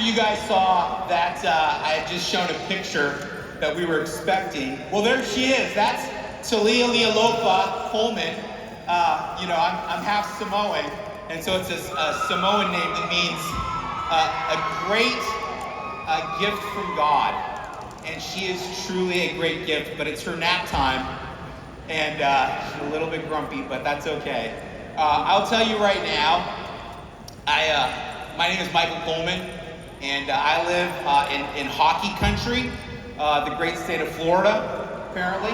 you guys saw that I had just shown a picture that we were expecting. Well, there she is. That's Talia Lealofa Coleman. I'm half Samoan, and so it's a Samoan name that means a great gift from God. And she is truly a great gift, but it's her nap time, and she's a little bit grumpy, but that's okay. I'll tell you right now, my name is Michael Coleman, and I live in hockey country, the great state of Florida, apparently.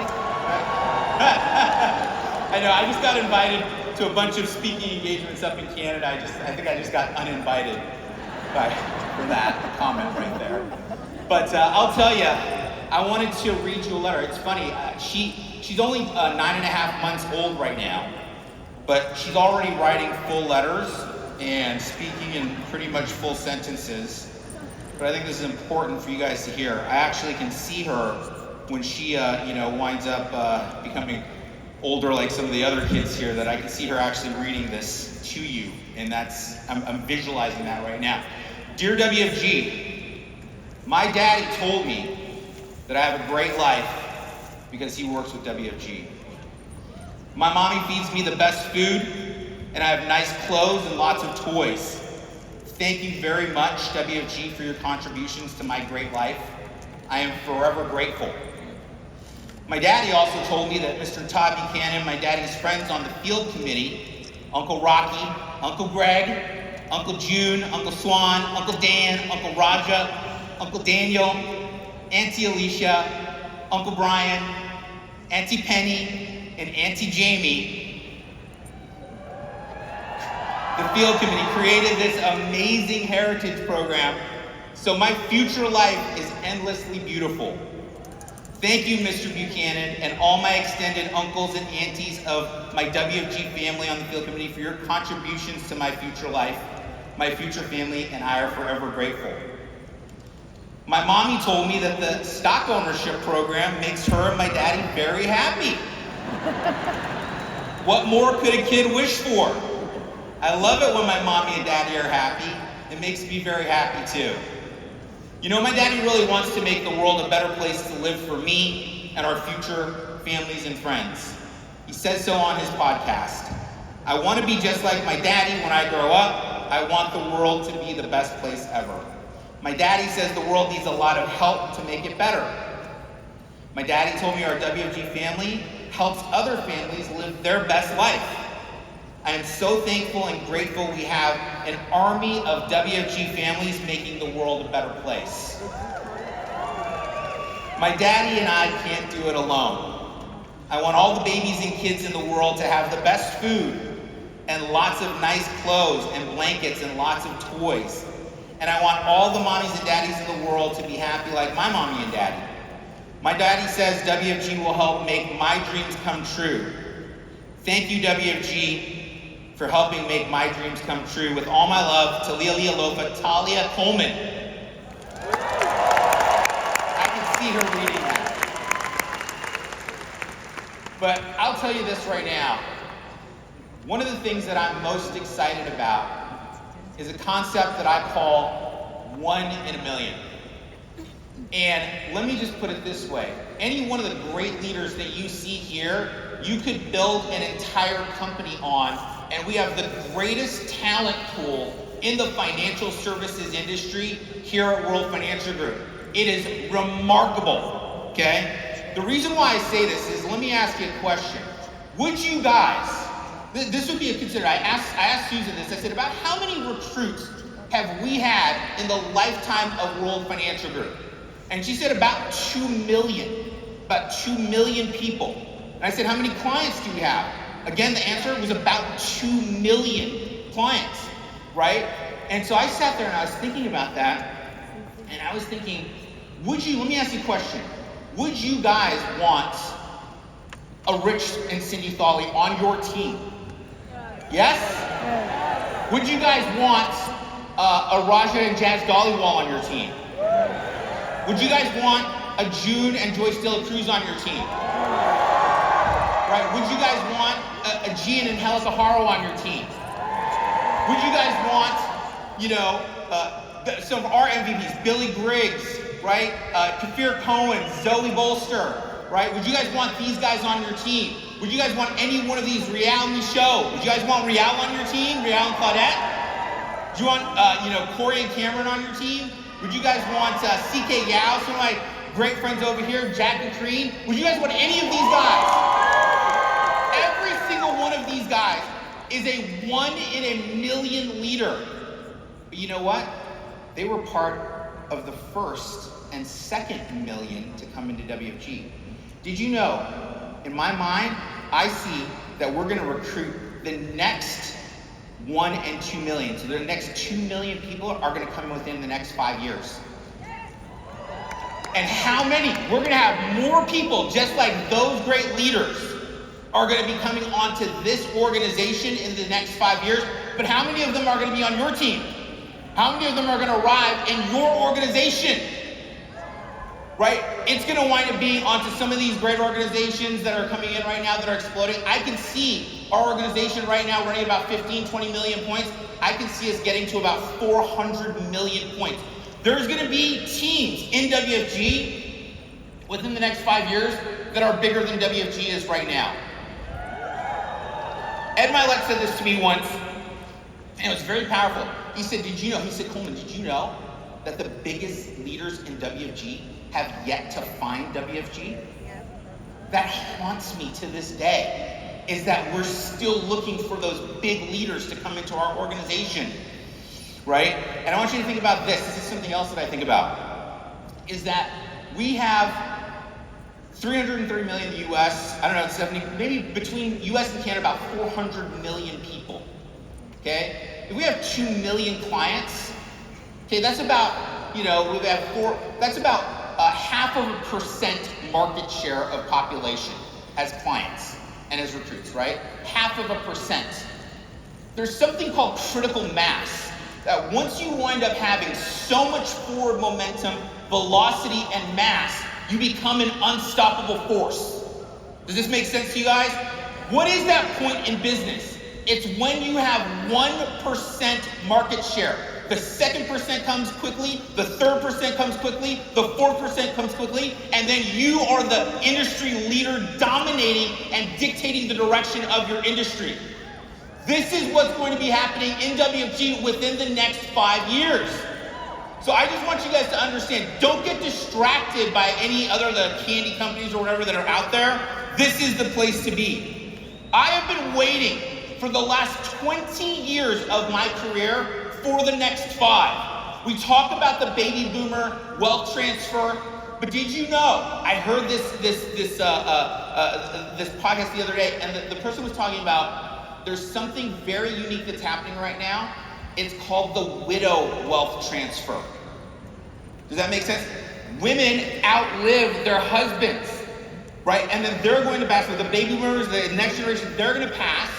I know, I just got invited to a bunch of speaking engagements up in Canada. I think I just got uninvited for that comment right there. But I'll tell you, I wanted to read you a letter. It's funny, she's only 9.5 months old right now, but she's already writing full letters and speaking in pretty much full sentences. But I think this is important for you guys to hear. I actually can see her when she winds up becoming older like some of the other kids here, that I can see her actually reading this to you. And I'm visualizing that right now. Dear WFG, my daddy told me that I have a great life because he works with WFG. My mommy feeds me the best food, and I have nice clothes and lots of toys. Thank you very much, WFG, for your contributions to my great life. I am forever grateful. My daddy also told me that Mr. Todd Buchanan, my daddy's friends on the field committee, Uncle Rocky, Uncle Greg, Uncle June, Uncle Swan, Uncle Dan, Uncle Raja, Uncle Daniel, Auntie Alicia, Uncle Brian, Auntie Penny, and Auntie Jamie, the field committee created this amazing heritage program, so my future life is endlessly beautiful. Thank you, Mr. Buchanan, and all my extended uncles and aunties of my WFG family on the field committee for your contributions to my future life. My future family and I are forever grateful. My mommy told me that the stock ownership program makes her and my daddy very happy. What more could a kid wish for? I love it when my mommy and daddy are happy. It makes me very happy too. You know, my daddy really wants to make the world a better place to live for me and our future families and friends. He says so on his podcast. I want to be just like my daddy when I grow up. I want the world to be the best place ever. My daddy says the world needs a lot of help to make it better. My daddy told me our WFG family helps other families live their best life. I am so thankful and grateful we have an army of WFG families making the world a better place. My daddy and I can't do it alone. I want all the babies and kids in the world to have the best food and lots of nice clothes and blankets and lots of toys. And I want all the mommies and daddies in the world to be happy like my mommy and daddy. My daddy says WFG will help make my dreams come true. Thank you, WFG, for helping make my dreams come true. With all my love, Talia Lealofa, Talia Coleman. I can see her reading that. But I'll tell you this right now. One of the things that I'm most excited about is a concept that I call 1 in a million. And let me just put it this way. Any one of the great leaders that you see here, you could build an entire company on, and we have the greatest talent pool in the financial services industry here at World Financial Group. It is remarkable, okay? The reason why I say this is, let me ask you a question. Would you guys, this would be a consider, I asked Susan this, I said, about how many recruits have we had in the lifetime of World Financial Group? And she said about 2 million people. And I said, how many clients do we have? Again, the answer was about 2 million clients, right? And so I sat there and I was thinking about that, and I was thinking, let me ask you a question. Would you guys want a Rich and Cindy Thawley on your team? Yes? Would you guys want a Raja and Jazz Dollywall on your team? Would you guys want a June and Joyce Dela Cruz on your team? Right? Would you guys want a Gian and Helica Haro on your team? Would you guys want, some of our MVPs, Billy Griggs, right? Kafir Cohen, Zoe Bolster, right? Would you guys want these guys on your team? Would you guys want any one of these reality shows? Would you guys want Real on your team? Real and Claudette? Do you want, Corey and Cameron on your team? Would you guys want CK Yao, some of my great friends over here, Jack and Crean? Would you guys want any of these guys? Every single one of these guys is a 1 in a million leader. But you know what? They were part of the first and second million to come into WFG. Did you know, in my mind, I see that we're going to recruit the next 1 and 2 million. So the next 2 million people are going to come within the next 5 years. And how many? We're going to have more people just like those great leaders are going to be coming onto this organization in the next 5 years. But how many of them are going to be on your team? How many of them are going to arrive in your organization? Right? It's going to wind up being onto some of these great organizations that are coming in right now that are exploding. I can see our organization right now running about 15, 20 million points. I can see us getting to about 400 million points. There's going to be teams in WFG within the next 5 years that are bigger than WFG is right now. Ed Milet said this to me once, and it was very powerful. He said, Coleman, did you know that the biggest leaders in WFG have yet to find WFG? Yeah. That haunts me to this day, is that we're still looking for those big leaders to come into our organization, right? And I want you to think about this. This is something else that I think about, is that we have 330 million in the US, I don't know, 70, maybe between US and Canada, about 400 million people, okay? If we have 2 million clients, okay, that's about, that's about 0.5% market share of population as clients and as recruits, right? 0.5%. There's something called critical mass, that once you wind up having so much forward momentum, velocity, and mass, you become an unstoppable force. Does this make sense to you guys? What is that point in business? It's when you have 1% market share. The second percent comes quickly, the third percent comes quickly, the 4% comes quickly, and then you are the industry leader dominating and dictating the direction of your industry. This is what's going to be happening in WFG within the next 5 years. So I just want you guys to understand, don't get distracted by any other the candy companies or whatever that are out there. This is the place to be. I have been waiting for the last 20 years of my career for the next 5. We talk about the baby boomer wealth transfer, but did you know, I heard this podcast the other day, and the person was talking about there's something very unique that's happening right now. It's called the widow wealth transfer. Does that make sense? Women outlive their husbands, right? And then they're going to pass, with the baby boomers, the next generation, they're going to pass,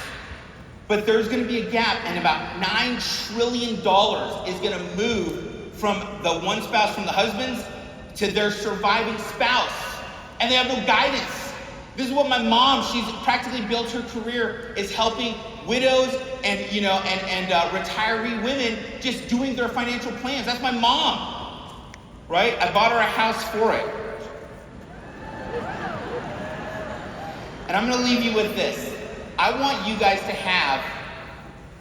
but there's going to be a gap, and about $9 trillion is going to move from the one spouse, from the husbands, to their surviving spouse. And they have no guidance. This is what my mom, she's practically built her career, is helping widows and retiree women just doing their financial plans. That's my mom, right? I bought her a house for it. And I'm going to leave you with this. I want you guys to have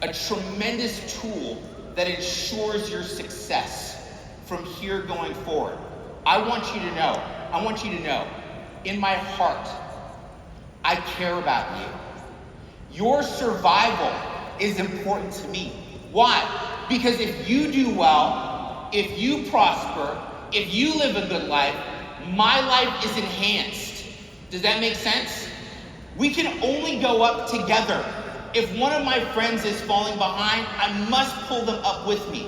a tremendous tool that ensures your success from here going forward. I want you to know, in my heart, I care about you. Your survival is important to me. Why? Because if you do well, if you prosper, if you live a good life, my life is enhanced. Does that make sense? We can only go up together. If one of my friends is falling behind, I must pull them up with me.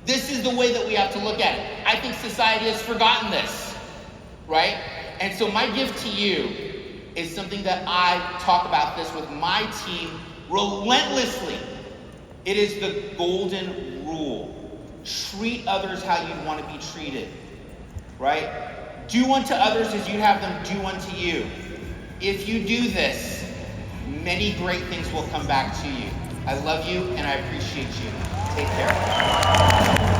This is the way that we have to look at it. I think society has forgotten this, right? And so my gift to you is something that I talk about this with my team relentlessly. It is the golden rule. Treat others how you'd want to be treated, right? Do unto others as you'd have them do unto you. If you do this, many great things will come back to you. I love you and I appreciate you. Take care.